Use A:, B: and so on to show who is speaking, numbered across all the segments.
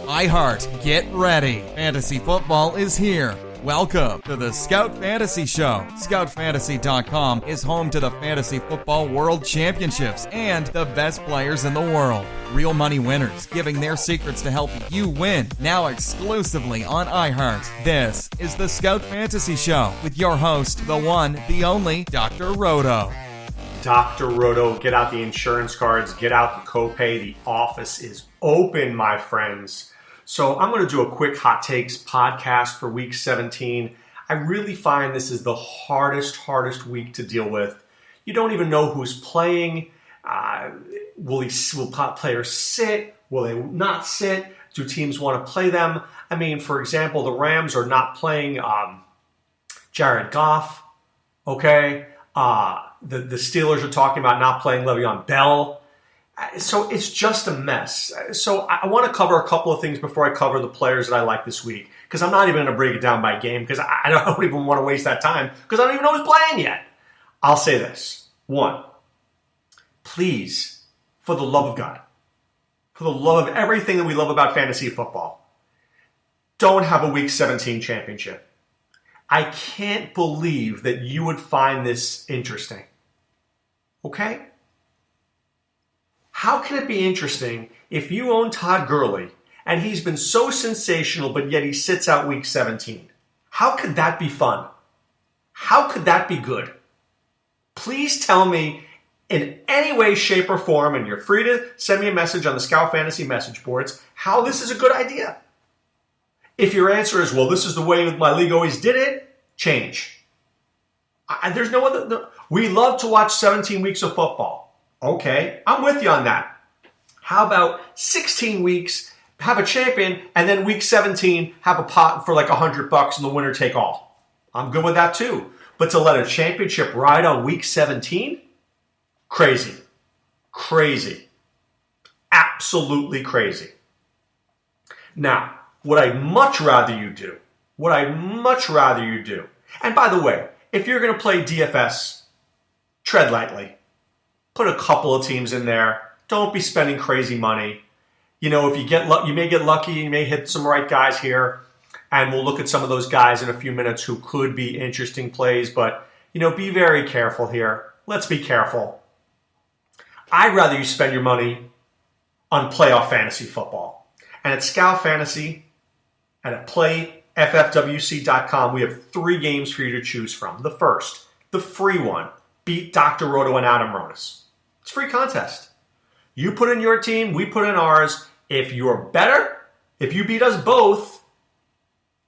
A: iHeart, get ready. Fantasy football is here. Welcome to the Scout Fantasy Show. ScoutFantasy.com is home to the Fantasy Football World Championships and the best players in the world. Real money winners giving their secrets to help you win. Now exclusively on iHeart. This is the Scout Fantasy Show with your host, the one, the only, Dr. Roto.
B: Dr. Roto, get out the insurance cards, get out the copay. The office is open, my friends. So I'm going to do a quick hot takes podcast for week 17. I really find this is the hardest week to deal with. You don't even know who's playing. Will players sit? Will they not sit? Do teams want to play them? I mean, for example, the Rams are not playing Jared Goff. Okay. The Steelers are talking about not playing Le'Veon Bell. So it's just a mess. So I want to cover a couple of things before I cover the players that I like this week, because I'm not even going to break it down by game, because I don't even want to waste that time, because I don't even know who's playing yet. I'll say this. One, please, for the love of God, for the love of everything that we love about fantasy football, don't have a Week 17 championship. I can't believe that you would find this interesting. Okay? How can it be interesting if you own Todd Gurley and he's been so sensational, but yet he sits out Week 17? How could that be fun? How could that be good? Please tell me in any way, shape, or form, and you're free to send me a message on the Scout Fantasy message boards, how this is a good idea. If your answer is, well, this is the way my league always did it, change. There's no other. No. We love to watch 17 weeks of football. Okay, I'm with you on that. How about 16 weeks, have a champion, and then week 17, have a pot for like $100 and the winner take all? I'm good with that too. But to let a championship ride on week 17? Crazy. Crazy. Absolutely crazy. Now, what I'd much rather you do, and by the way, if you're going to play DFS, tread lightly. Put a couple of teams in there. Don't be spending crazy money. You know, if you get you may get lucky. You may hit some right guys here. And we'll look at some of those guys in a few minutes who could be interesting plays. But, you know, be very careful here. Let's be careful. I'd rather you spend your money on playoff fantasy football. And at Scout Fantasy and at PlayFFWC.com, we have 3 games for you to choose from. The first, the free one, beat Dr. Roto and Adam Ronis. It's a free contest. You put in your team, we put in ours. If you're better, if you beat us both,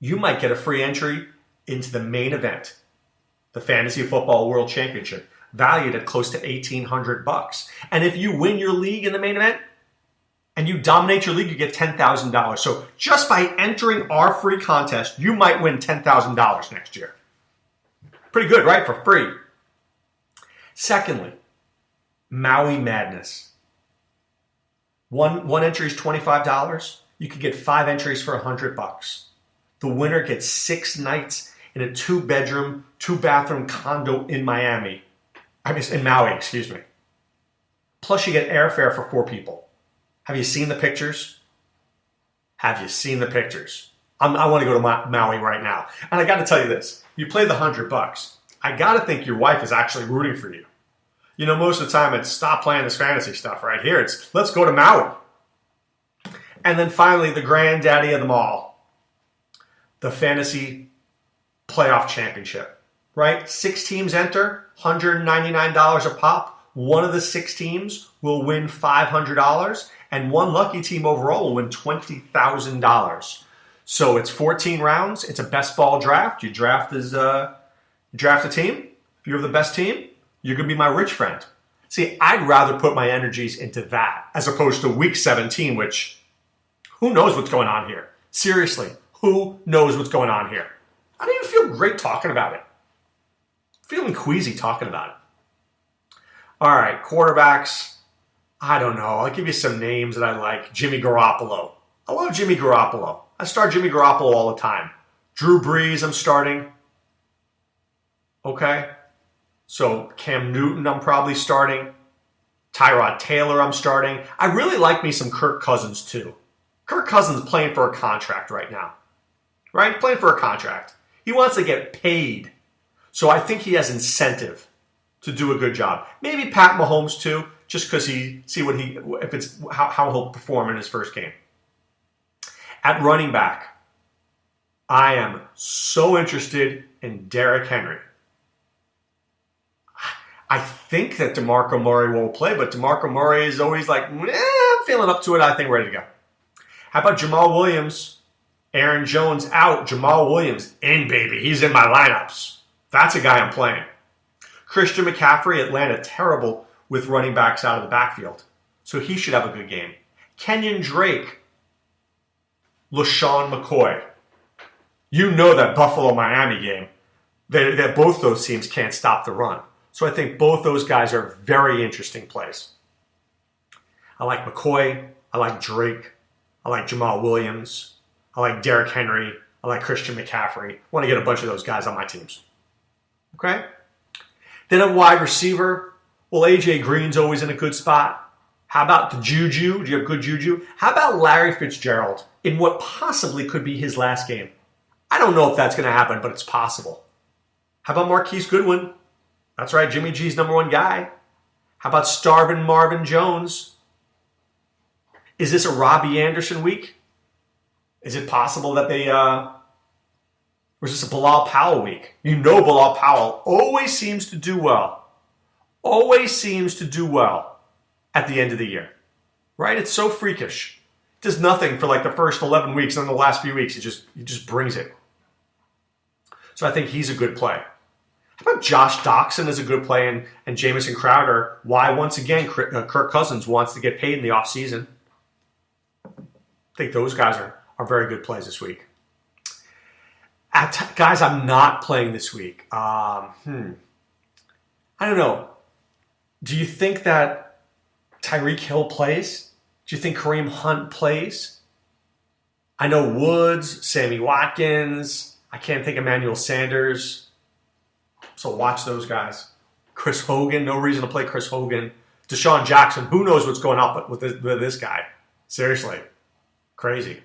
B: you might get a free entry into the main event, the Fantasy Football World Championship, valued at close to $1,800. And if you win your league in the main event and you dominate your league, you get $10,000. So just by entering our free contest, you might win $10,000 next year. Pretty good, right? For free. Secondly, Maui Madness. One entry is $25. You could get 5 entries for $100. The winner gets 6 nights in a 2-bedroom, 2-bathroom condo in Maui, excuse me. Plus you get airfare for 4 people. Have you seen the pictures? I want to go to Maui right now. And I got to tell you this. You play the $100. I got to think your wife is actually rooting for you. You know, most of the time it's stop playing this fantasy stuff right here. It's let's go to Maui. And then finally, the granddaddy of them all, the Fantasy Playoff Championship, right? 6 teams enter, $199 a pop. One of the 6 teams will win $500, and one lucky team overall will win $20,000. So it's 14 rounds. It's a best ball draft. You draft a team. If you're the best team, you're going to be my rich friend. See, I'd rather put my energies into that as opposed to week 17, which who knows what's going on here? Seriously, who knows what's going on here? I don't even feel great talking about it. I'm feeling queasy talking about it. All right, quarterbacks. I don't know. I'll give you some names that I like. Jimmy Garoppolo. I love Jimmy Garoppolo. I start Jimmy Garoppolo all the time. Drew Brees, I'm starting. Okay? So Cam Newton, I'm probably starting. Tyrod Taylor I'm starting. I really like me some Kirk Cousins too. Kirk Cousins is playing for a contract right now. Right? Playing for a contract. He wants to get paid. So I think he has incentive to do a good job. Maybe Pat Mahomes too, just because how he'll perform in his first game. At running back, I am so interested in Derrick Henry. I think that DeMarco Murray won't play, but DeMarco Murray is always like, I'm feeling up to it. I think we're ready to go. How about Jamal Williams? Aaron Jones out. Jamal Williams in, baby. He's in my lineups. That's a guy I'm playing. Christian McCaffrey, Atlanta, terrible with running backs out of the backfield. So he should have a good game. Kenyon Drake. LaShawn McCoy. You know that Buffalo-Miami game, that both those teams can't stop the run. So I think both those guys are very interesting plays. I like McCoy. I like Drake. I like Jamal Williams. I like Derrick Henry. I like Christian McCaffrey. I want to get a bunch of those guys on my teams. Okay? Then a wide receiver. Well, A.J. Green's always in a good spot. How about the Juju? Do you have good Juju? How about Larry Fitzgerald in what possibly could be his last game? I don't know if that's going to happen, but it's possible. How about Marquise Goodwin? That's right, Jimmy G's number one guy. How about starving Marvin Jones? Is this a Robbie Anderson week? Is it possible that or is this a Bilal Powell week? You know Bilal Powell always seems to do well. Always seems to do well at the end of the year. Right? It's so freakish. Does nothing for like the first 11 weeks, and then the last few weeks he just brings it. So I think he's a good play. How about Josh Doxson is a good play and Jamison Crowder? Why, once again, Kirk Cousins wants to get paid in the offseason. I think those guys are very good plays this week. Guys, I'm not playing this week. I don't know. Do you think that Tyreek Hill plays? Do you think Kareem Hunt plays? I know Woods, Sammy Watkins. I can't think of Emmanuel Sanders. So watch those guys. Chris Hogan, no reason to play Chris Hogan. Deshaun Jackson, who knows what's going on with this guy. Seriously. Crazy.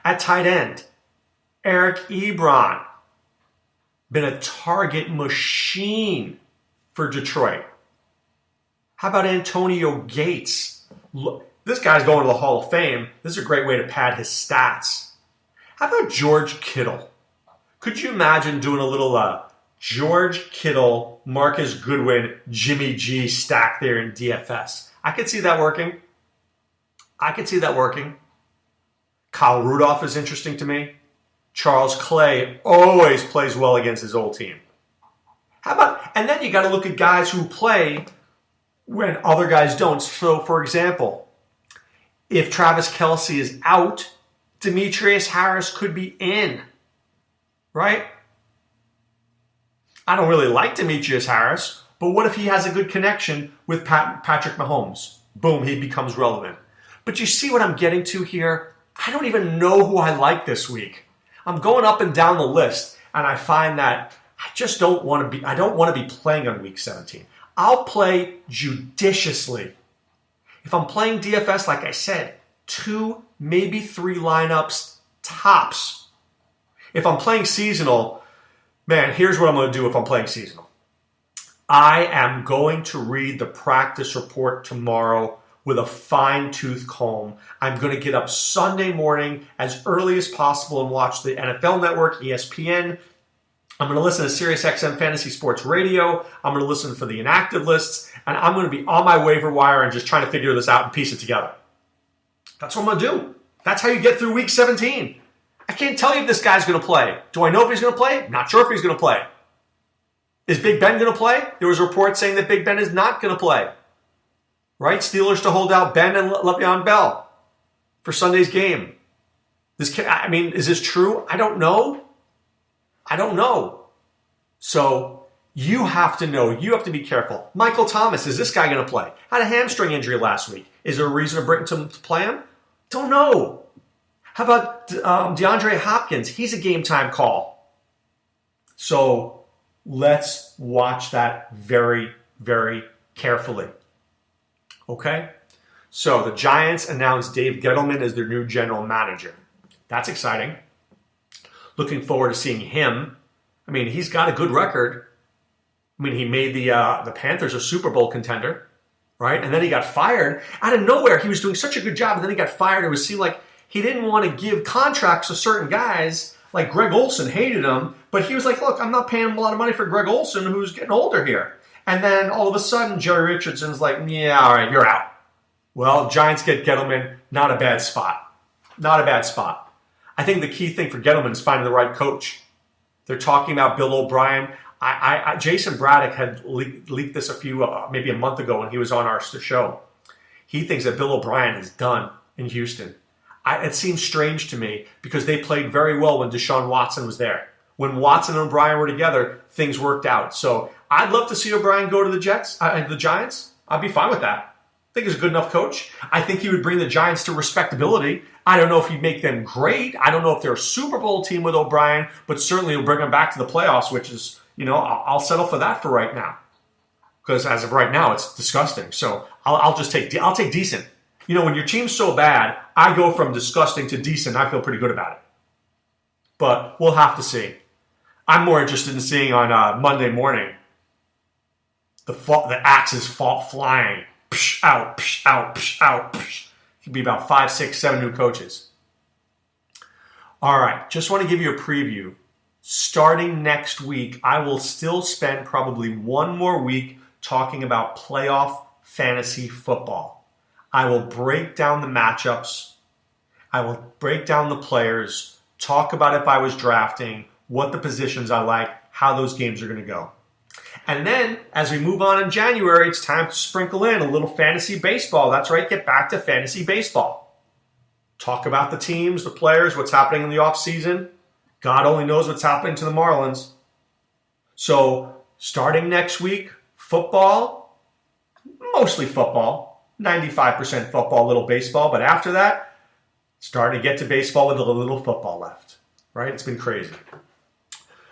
B: At tight end, Eric Ebron. Been a target machine for Detroit. How about Antonio Gates? Look, this guy's going to the Hall of Fame. This is a great way to pad his stats. How about George Kittle? Could you imagine doing a little George Kittle, Marcus Goodwin, Jimmy G stack there in DFS? I could see that working. Kyle Rudolph is interesting to me. Charles Clay always plays well against his old team. And then you got to look at guys who play when other guys don't. So, for example, if Travis Kelce is out, Demetrius Harris could be in. Right? I don't really like Demetrius Harris, but what if he has a good connection with Patrick Mahomes? Boom, he becomes relevant. But you see what I'm getting to here? I don't even know who I like this week. I'm going up and down the list, and I find that I don't want to be playing on week 17. I'll play judiciously. If I'm playing DFS, like I said, 2, maybe 3 lineups tops. If I'm playing seasonal, man, here's what I'm going to do if I'm playing seasonal. I am going to read the practice report tomorrow with a fine-tooth comb. I'm going to get up Sunday morning as early as possible and watch the NFL Network, ESPN. I'm going to listen to SiriusXM Fantasy Sports Radio. I'm going to listen for the inactive lists. And I'm going to be on my waiver wire and just trying to figure this out and piece it together. That's what I'm going to do. That's how you get through week 17. I can't tell you if this guy's going to play. Do I know if he's going to play? Not sure if he's going to play. Is Big Ben going to play? There was a report saying that Big Ben is not going to play. Right? Steelers to hold out Ben and Le'Veon Bell for Sunday's game. Is this true? I don't know. So you have to know. You have to be careful. Michael Thomas, is this guy going to play? Had a hamstring injury last week. Is there a reason to play him? Don't know. How about DeAndre Hopkins? He's a game time call. So let's watch that very, very carefully. Okay? So the Giants announced Dave Gettleman as their new general manager. That's exciting. Looking forward to seeing him. I mean, he's got a good record. I mean, he made the Panthers a Super Bowl contender, right? And then he got fired. Out of nowhere, he was doing such a good job, and then he got fired. It seemed like he didn't want to give contracts to certain guys, like Greg Olson hated him, but he was like, look, I'm not paying him a lot of money for Greg Olson, who's getting older here. And then all of a sudden, Jerry Richardson's like, yeah, all right, you're out. Well, Giants get Gettleman, not a bad spot. Not a bad spot. I think the key thing for Gettleman is finding the right coach. They're talking about Bill O'Brien. Jason Braddock had leaked this maybe a month ago when he was on our show. He thinks that Bill O'Brien is done in Houston. It seems strange to me because they played very well when Deshaun Watson was there. When Watson and O'Brien were together, things worked out. So I'd love to see O'Brien go to the Giants. I'd be fine with that. I think he's a good enough coach. I think he would bring the Giants to respectability. I don't know if he'd make them great. I don't know if they're a Super Bowl team with O'Brien, but certainly he'll bring them back to the playoffs, which is, I'll settle for that for right now. Because as of right now, it's disgusting. So I'll take decent. When your team's so bad, I go from disgusting to decent. I feel pretty good about it. But we'll have to see. I'm more interested in seeing on Monday morning the axes flying. Psh, out, psh, out, psh, out, psh. Could be about 5, 6, 7 new coaches. All right, just want to give you a preview. Starting next week, I will still spend probably one more week talking about playoff fantasy football. I will break down the matchups. I will break down the players, talk about if I was drafting, what the positions I like, how those games are going to go. And then, as we move on in January, it's time to sprinkle in a little fantasy baseball. That's right, get back to fantasy baseball. Talk about the teams, the players, what's happening in the offseason. God only knows what's happening to the Marlins. So, starting next week, football, mostly football, 95% football, little baseball. But after that, starting to get to baseball with a little football left. Right? It's been crazy.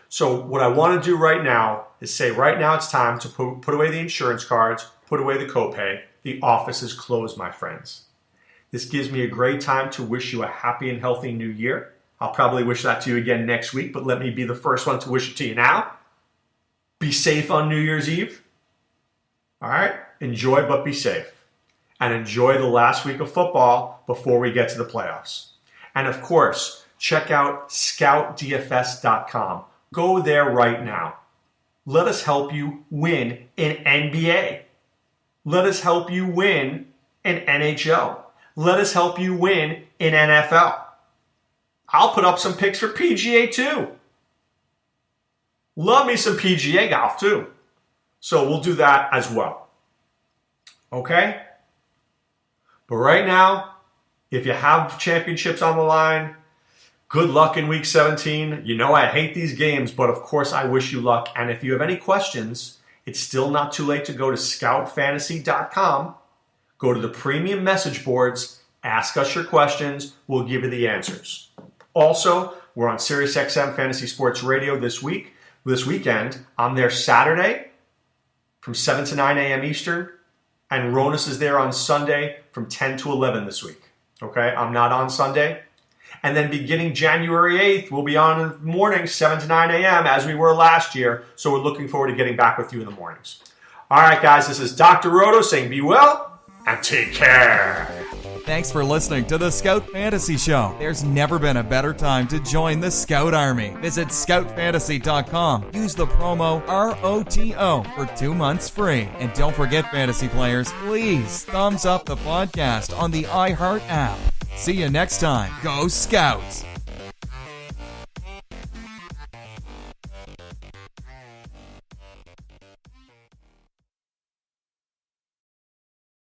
B: So what I want to do right now is say right now it's time to put away the insurance cards, put away the copay. The office is closed, my friends. This gives me a great time to wish you a happy and healthy new year. I'll probably wish that to you again next week, but let me be the first one to wish it to you now. Be safe on New Year's Eve. All right? Enjoy, but be safe. And enjoy the last week of football before we get to the playoffs. And of course, check out scoutdfs.com. Go there right now. Let us help you win in NBA. Let us help you win in NHL. Let us help you win in NFL. I'll put up some picks for PGA too. Love me some PGA golf too. So we'll do that as well. Okay? But right now, if you have championships on the line, good luck in Week 17. I hate these games, but of course I wish you luck. And if you have any questions, it's still not too late to go to scoutfantasy.com. Go to the premium message boards. Ask us your questions. We'll give you the answers. Also, we're on SiriusXM Fantasy Sports Radio this weekend. I'm there Saturday from 7 to 9 a.m. Eastern. And Ronus is there on Sunday from 10 to 11 this week. Okay? I'm not on Sunday. And then beginning January 8th, we'll be on in the morning, 7 to 9 a.m., as we were last year. So we're looking forward to getting back with you in the mornings. All right, guys, this is Dr. Roto saying be well and take care.
A: Thanks for listening to the Scout Fantasy Show. There's never been a better time to join the Scout Army. Visit scoutfantasy.com. Use the promo ROTO for 2 months free. And don't forget, fantasy players, please thumbs up the podcast on the iHeart app. See you next time. Go Scouts!